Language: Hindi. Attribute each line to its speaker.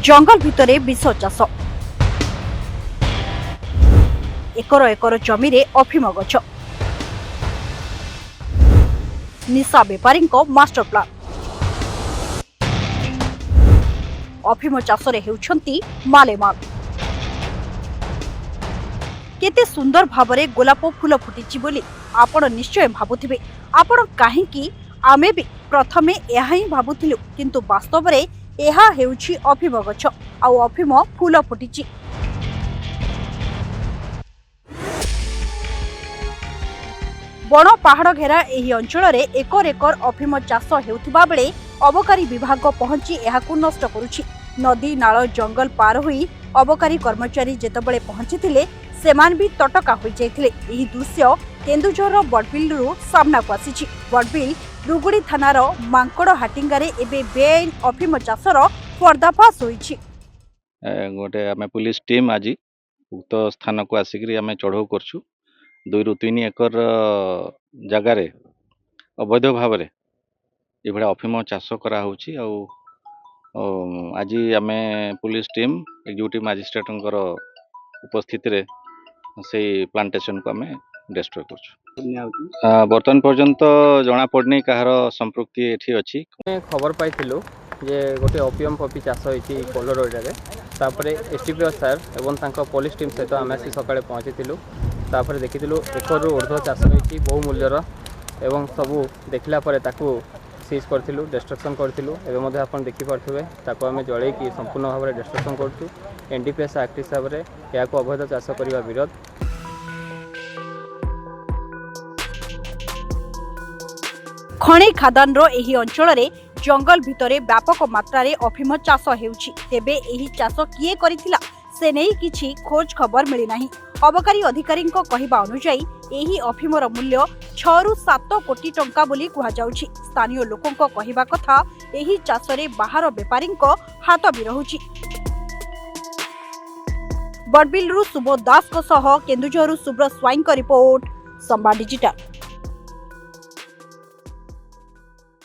Speaker 1: जंगल भितरे विष चाष एकर एकर जमी रे अफिम गछ निशा बेपारी मास्टर प्लान अफिम चाष रे हेउछंती मालेमाल केते सुंदर भावरे गोलाप फूल फुटिची बोली आपण निश्चय भाबुथिबे। आपण काहेकि आमे भी प्रथमे एहा ही भाबुथिलु किंतु वास्तव रे एहा हेउछि अफिम गछ आ अफिम फूल फुटिची। बण पहाड़ घेरा एही अंचल रे एकर एकर अफिम चाष हेउथिबा बेले अबकारी विभाग पहुंची एहाकु नष्ट करुछि। नदी नाल जंगल पार होई अबकारी कर्मचारी जेतबेले पहुंचीथिले सेमान भी तटका होई जायथिले। एही दृश्य केन्दुझर बडबिलरु सामना को आसीछि। बडबिल रुगुड़ी थानार मांकड़ हाटिंगारे एबे बेआईन अफिम चाषर पर्दाफाश होईछि।
Speaker 2: गोटे आम पुलिस टीम आज उक्त स्थान को आसिक आम चढ़ऊ करछु 2 ରୁ 3 एकर जगार अवैध भाव ये अफिम चाष करा होछि। आज आम पुलिस टीम एग्जीक्यूटिव मजिस्ट्रेट उपस्थित रे से प्लांटेशन को आम डिस्ट्रॉय करछु। बर्तमान पर्यंत जना पड़नी कहार संपृक्ति एठी अछि।
Speaker 3: खबर पाइथिलु जे गोटे ओपीएम पपी चाष होइछि कोल्हर एरिया तापर एसटीपीओ सर एवं तांको पुलिस टीम सहित आम आसी सकाळे पहुँचीथिलु। तापर देखिथिलु एकरु ऊर्ध्व चाष होइछि बहु मूल्यर एवं सबू देखला परे ताकू सीज करथिलु डिस्ट्रक्शन करथिलु। एबे मध्ये आपण देखि पारथिबे ताकू आमे जळै कि संपूर्ण भाव डिस्ट्रक्शन करछु। एनडीपीएस एक्ट हिसाब रे याको अवैध चाष करिवा विरोध।
Speaker 1: खणी खादान एही अंचल रे जंगल भितरे व्यापक मात्रा रे अफिम चाष हेउछि। तेबे एही चाष किए करिथिला से नै किछि खोज खबर मिली नाही। अबकारी अधिकारी कहिबा अनुसार एही अफिमर मूल्य 6 ରୁ 7 कोटी टंका बोली कुहा जाउछि। स्थानीय लोकंक कहिबा कथा एही चाष रे बाहर व्यापारी हाथ भी रहुछि। बडबिलरु सुबोध दास को सह केन्दुझरु सुब्रत स्वाईं रिपोर्ट संबाद डिजिटल।